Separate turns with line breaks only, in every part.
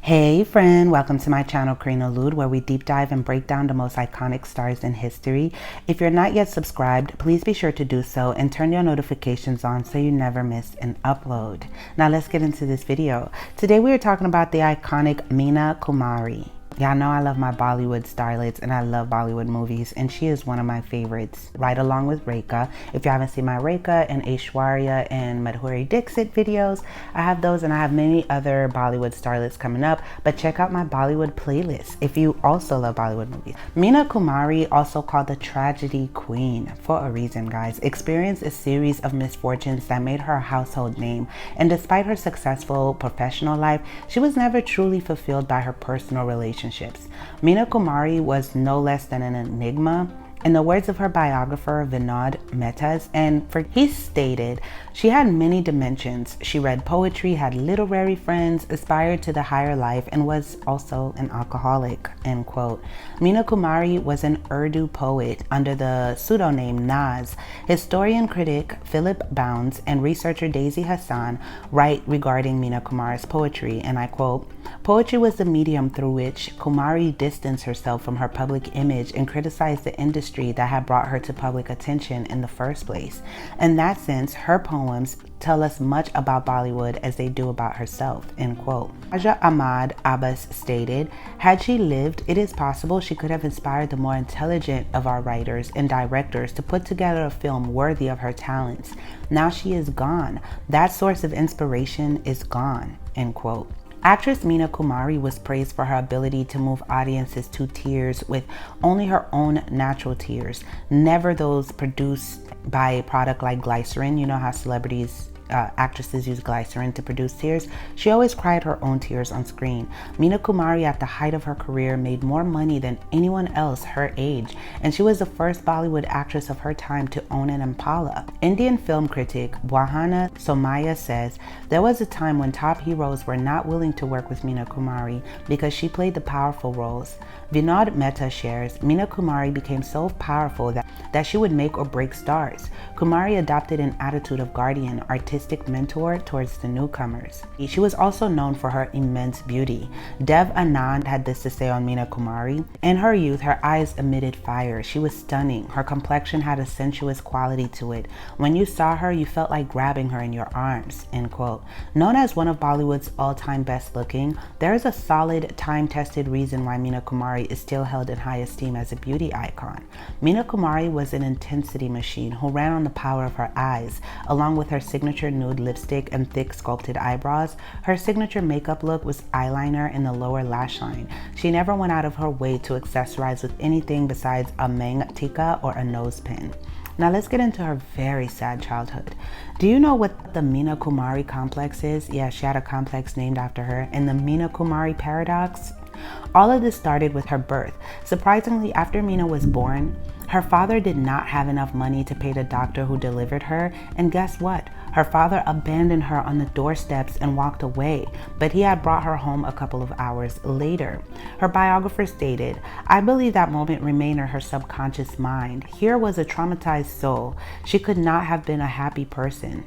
Hey friend, welcome to my channel Karina Lude, where we deep dive and break down the most iconic stars in history. If you're not yet subscribed, please be sure to do so and turn your notifications on so you never miss an upload. Now let's get into this video. Today we are talking about the iconic Meena Kumari. Y'all know I love my Bollywood starlets and I love Bollywood movies, and she is one of my favorites, right along with Rekha. If you haven't seen my Rekha and Aishwarya and Madhuri Dixit videos, I have those, and I have many other Bollywood starlets coming up, but check out my Bollywood playlist if you also love Bollywood movies. Meena Kumari, also called the Tragedy Queen for a reason, guys, experienced a series of misfortunes that made her a household name, and despite her successful professional life, she was never truly fulfilled by her personal relationships. Meena Kumari was no less than an enigma. In the words of her biographer, Vinod Mehta, he stated, she had many dimensions. She read poetry, had literary friends, aspired to the higher life, and was also an alcoholic, end quote. Meena Kumari was an Urdu poet under the pseudonym Naz. Historian critic Philip Bounds and researcher Daisy Hassan write regarding Meena Kumari's poetry, and I quote, "Poetry was the medium through which Kumari distanced herself from her public image and criticized the industry that had brought her to public attention in the first place. In that sense, her poems tell us much about Bollywood as they do about herself," end quote. Raja Ahmad Abbas stated, "Had she lived, it is possible she could have inspired the more intelligent of our writers and directors to put together a film worthy of her talents. Now she is gone. That source of inspiration is gone," end quote. Actress Meena Kumari was praised for her ability to move audiences to tears with only her own natural tears, never those produced by a product like glycerin. You know how actresses use glycerin to produce tears? She always cried her own tears on screen. Meena Kumari, at the height of her career, made more money than anyone else her age, and she was the first Bollywood actress of her time to own an Impala. Indian film critic Wahana Somaya says, "There was a time when top heroes were not willing to work with Meena Kumari because she played the powerful roles." Vinod Mehta shares, "Meena Kumari became so powerful that she would make or break stars. Kumari adopted an attitude of guardian, artistic mentor towards the newcomers." She was also known for her immense beauty. Dev Anand had this to say on Meena Kumari, "In her youth, her eyes emitted fire. She was stunning. Her complexion had a sensuous quality to it. When you saw her, you felt like grabbing her in your arms," end quote. Known as one of Bollywood's all-time best looking, there is a solid, time-tested reason why Meena Kumari is still held in high esteem as a beauty icon. Meena Kumari was an intensity machine who ran on the power of her eyes. Along with her signature nude lipstick and thick sculpted eyebrows, her signature makeup look was eyeliner in the lower lash line. She never went out of her way to accessorize with anything besides a mang tika or a nose pin. Now let's get into her very sad childhood. Do you know what the Meena Kumari complex is? Yeah, she had a complex named after her, and the Meena Kumari paradox? All of this started with her birth. Surprisingly, after Meena was born, her father did not have enough money to pay the doctor who delivered her, and guess what? Her father abandoned her on the doorsteps and walked away, but he had brought her home a couple of hours later. Her biographer stated, "I believe that moment remained in her subconscious mind. Here was a traumatized soul. She could not have been a happy person.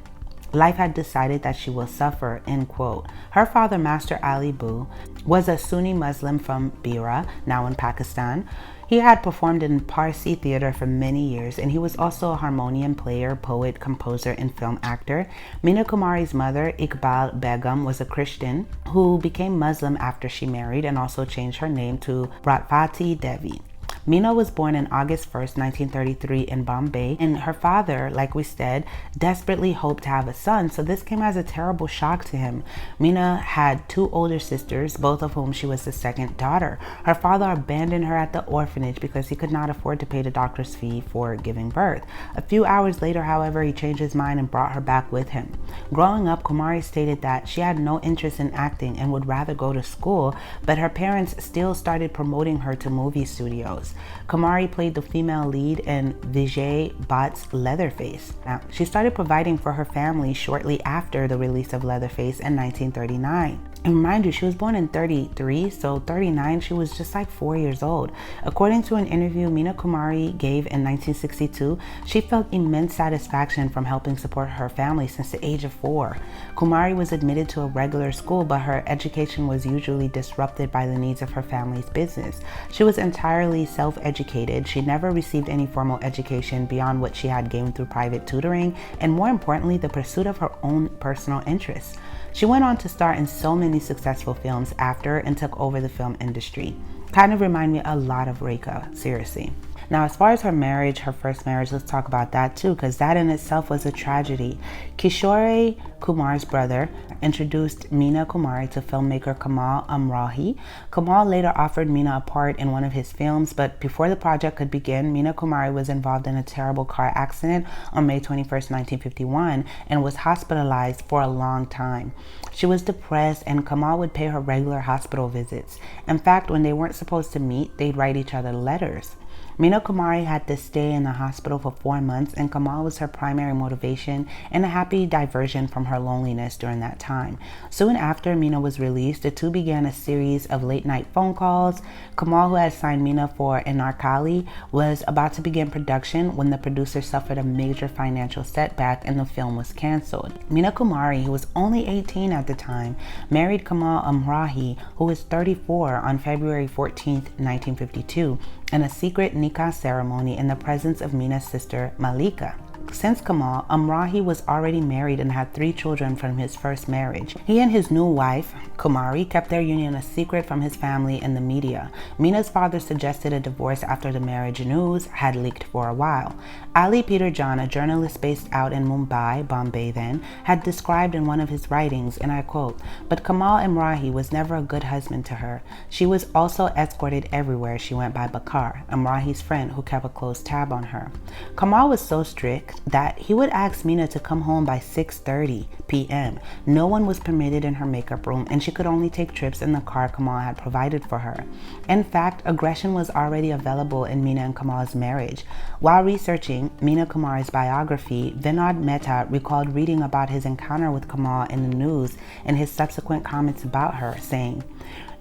Life had decided that she will suffer," end quote. Her father, Master Ali Boo, was a Sunni Muslim from Beira, now in Pakistan. He had performed in Parsi theater for many years, and he was also a harmonium player, poet, composer, and film actor. Meena Kumari's mother, Iqbal Begum, was a Christian who became Muslim after she married and also changed her name to Bratpati Devi. Meena was born on August 1st, 1933 in Bombay, and her father, like we said, desperately hoped to have a son, so this came as a terrible shock to him. Meena had two older sisters, both of whom she was the second daughter. Her father abandoned her at the orphanage because he could not afford to pay the doctor's fee for giving birth. A few hours later, however, he changed his mind and brought her back with him. Growing up, Kumari stated that she had no interest in acting and would rather go to school, but her parents still started promoting her to movie studios. Kumari played the female lead in Vijay Bhatt's Leatherface. Now, she started providing for her family shortly after the release of Leatherface in 1939. And mind you, she was born in 33, so 39, she was just like 4 years old. According to an interview Meena Kumari gave in 1962, she felt immense satisfaction from helping support her family since the age of 4. Kumari was admitted to a regular school, but her education was usually disrupted by the needs of her family's business. She was entirely self-educated. She never received any formal education beyond what she had gained through private tutoring, and more importantly, the pursuit of her own personal interests. She went on to star in so many successful films after and took over the film industry. Kind of remind me a lot of Rekha, seriously. Now, as far as her marriage, her first marriage, let's talk about that too, because that in itself was a tragedy. Kishore Kumar's brother introduced Meena Kumari to filmmaker Kamal Amrahi. Kamal later offered Meena a part in one of his films, but before the project could begin, Meena Kumari was involved in a terrible car accident on May 21st, 1951, and was hospitalized for a long time. She was depressed, and Kamal would pay her regular hospital visits. In fact, when they weren't supposed to meet, they'd write each other letters. Meena Kumari had to stay in the hospital for 4 months, and Kamal was her primary motivation and a happy diversion from her loneliness during that time. Soon after Meena was released, the two began a series of late-night phone calls. Kamal, who had signed Meena for Anarkali, was about to begin production when the producer suffered a major financial setback and the film was canceled. Meena Kumari, who was only 18 at the time, married Kamal Amrahi, who was 34, on February 14, 1952, in a secret nikah ceremony in the presence of Meena's sister Malika. Since Kamal Amrahi was already married and had 3 children from his first marriage, he and his new wife, Kumari, kept their union a secret from his family and the media. Meena's father suggested a divorce after the marriage news had leaked for a while. Ali Peter John, a journalist based out in Mumbai, Bombay then, had described in one of his writings, and I quote, "But Kamal Amrahi was never a good husband to her. She was also escorted everywhere she went by Bakar, Amrahi's friend who kept a close tab on her. Kamal was so strict that he would ask Meena to come home by 6:30 p.m. No one was permitted in her makeup room, and she could only take trips in the car Kamal had provided for her. In fact, aggression was already available in Meena and Kamal's marriage. While researching Meena Kumari's biography, Vinod Mehta recalled reading about his encounter with Kamal in the news and his subsequent comments about her, saying,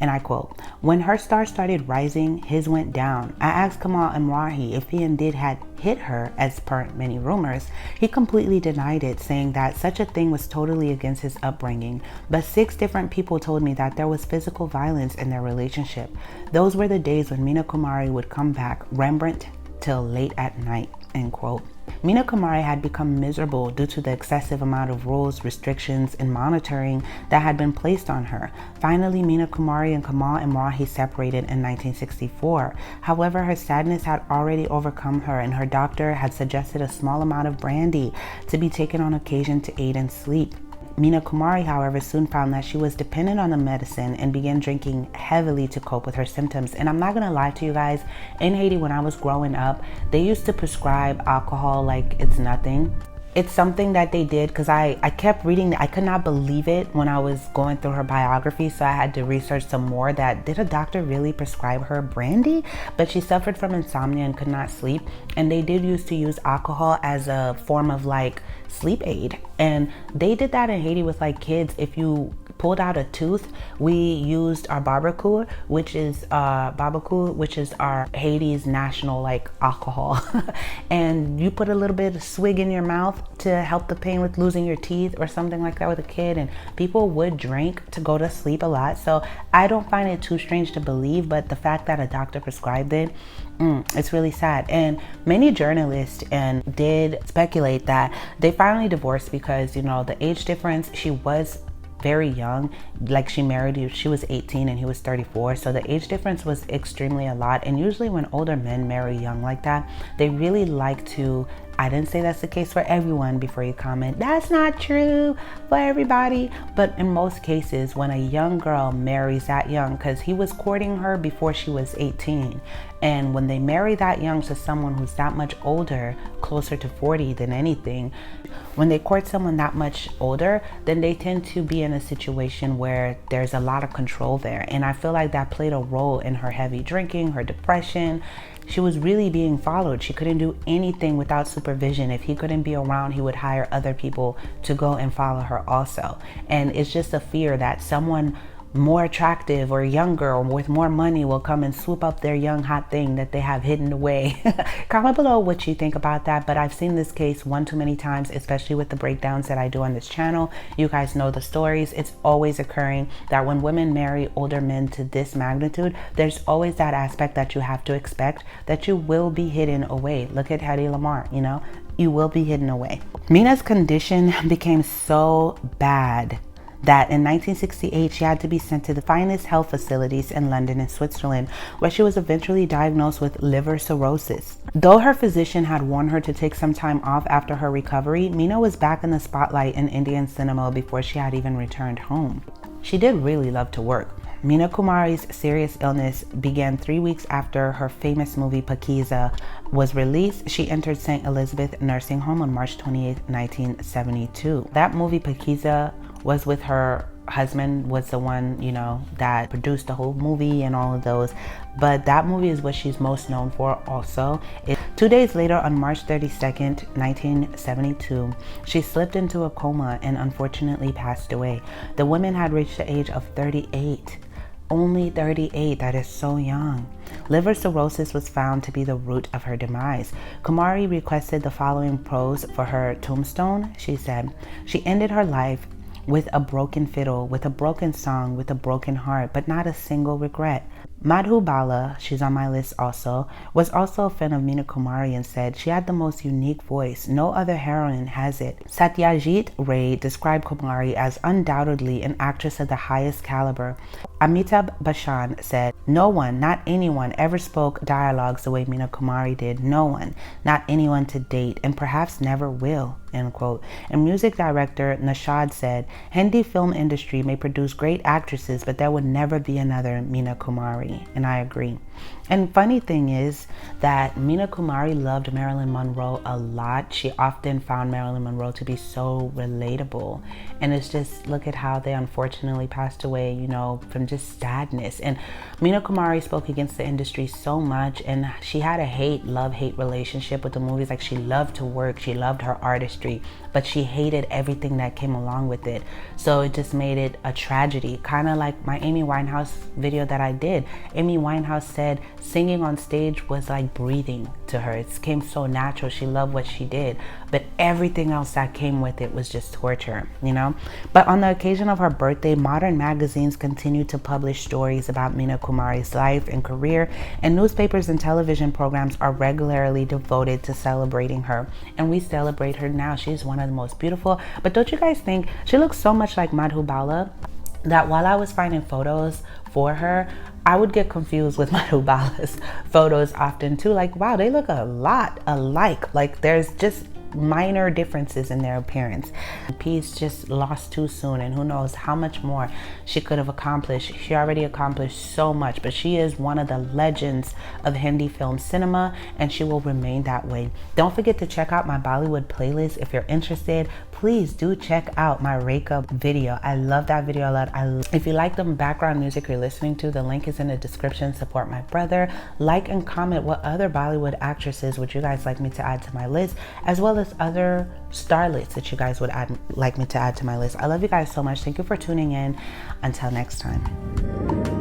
and I quote, "When her star started rising, his went down. I asked Kamal Amrahi if he indeed had hit her, as per many rumors. He completely denied it, saying that such a thing was totally against his upbringing. But 6 different people told me that there was physical violence in their relationship. Those were the days when Meena Kumari would come back, Rembrandt, till late at night," end quote. Meena Kumari had become miserable due to the excessive amount of rules, restrictions, and monitoring that had been placed on her. Finally, Meena Kumari and Kamal Amrahi separated in 1964. However, her sadness had already overcome her, and her doctor had suggested a small amount of brandy to be taken on occasion to aid in sleep. Meena Kumari, however, soon found that she was dependent on the medicine and began drinking heavily to cope with her symptoms. And I'm not gonna lie to you guys, in Haiti when I was growing up, they used to prescribe alcohol like it's nothing. It's something that they did because I kept reading. I could not believe it when I was going through her biography, so I had to research some more. That did a doctor really prescribe her brandy? But she suffered from insomnia and could not sleep, and they did used to use alcohol as a form of like sleep aid. And they did that in Haiti with like kids. If you pulled out a tooth, we used our barbacoa, which is our Haiti's national like alcohol. And you put a little bit of swig in your mouth to help the pain with losing your teeth or something like that with a kid, and people would drink to go to sleep a lot. So I don't find it too strange to believe, but the fact that a doctor prescribed it, it's really sad. And many journalists did speculate that they finally divorced because, you know, the age difference, she was very young, like she was 18 and he was 34, so the age difference was extremely a lot. And usually when older men marry young like that, they really like to, I didn't say that's the case for everyone, before you comment, that's not true for everybody, but in most cases when a young girl marries that young, because he was courting her before she was 18, and when they marry that young to someone who's that much older, closer to 40 than anything, when they court someone that much older, then they tend to be in a situation where there's a lot of control there. And I feel like that played a role in her heavy drinking, her depression. She was really being followed. She couldn't do anything without supervision. If he couldn't be around, he would hire other people to go and follow her also. And it's just a fear that someone more attractive or younger or with more money will come and swoop up their young hot thing that they have hidden away. Comment below what you think about that, but I've seen this case one too many times, especially with the breakdowns that I do on this channel. You guys know the stories. It's always occurring that when women marry older men to this magnitude, there's always that aspect that you have to expect that you will be hidden away. Look at Hedy Lamarr, you know, you will be hidden away. Meena's condition became so bad that in 1968 she had to be sent to the finest health facilities in London and Switzerland, where she was eventually diagnosed with liver cirrhosis. Though her physician had warned her to take some time off after her recovery, Meena was back in the spotlight in Indian cinema before she had even returned home. She did really love to work. Meena Kumari's serious illness began 3 weeks after her famous movie Pakiza was released. She entered St. Elizabeth Nursing Home on March 28, 1972. That movie Pakiza was with her husband, was the one, you know, that produced the whole movie and all of those. But that movie is what she's most known for also. 2 days later, on March 32nd, 1972, she slipped into a coma and unfortunately passed away. The woman had reached the age of 38. Only 38, that is so young. Liver cirrhosis was found to be the root of her demise. Kumari requested the following prose for her tombstone. She said, "She ended her life with a broken fiddle, with a broken song, with a broken heart, but not a single regret." Madhubala, she's on my list also, was also a fan of Meena Kumari and said she had the most unique voice. No other heroine has it. Satyajit Ray described Kumari as undoubtedly an actress of the highest caliber. Amitabh Bachchan said, "No one, not anyone, ever spoke dialogues the way Meena Kumari did. No one, not anyone to date, and perhaps never will," end quote. And music director Nashad said, "Hindi film industry may produce great actresses, but there would never be another Meena Kumari." And I agree. And funny thing is that Meena Kumari loved Marilyn Monroe a lot. She often found Marilyn Monroe to be so relatable. And it's just, look at how they unfortunately passed away, you know, from just sadness. And Meena Kumari spoke against the industry so much, and she had a love-hate relationship with the movies. Like, she loved to work, she loved her artistry, but she hated everything that came along with it. So it just made it a tragedy, kind of like my Amy Winehouse video that I did. Amy Winehouse said singing on stage was like breathing to her. It came so natural. She loved what she did, but everything else that came with it was just torture, you know? But on the occasion of her birthday, modern magazines continued to publish stories about Meena Kumari's life and career, and newspapers and television programs are regularly devoted to celebrating her. And we celebrate her now. She's one of the most beautiful. But don't you guys think she looks so much like Madhubala that while I was finding photos for her, I would get confused with Madhubala's photos often too. Like, wow, they look a lot alike. Like, there's just minor differences in their appearance. The piece just lost too soon, and who knows how much more she could have accomplished. She already accomplished so much, but she is one of the legends of Hindi film cinema, and she will remain that way. Don't forget to check out my Bollywood playlist if you're interested. Please do check out my Reka video. I love that video a lot. If you like the background music you're listening to, the link is in the description. Support my brother. Like and comment what other Bollywood actresses would you guys like me to add to my list, as well as other starlets that you guys would like me to add to my list. I love you guys so much. Thank you for tuning in. Until next time.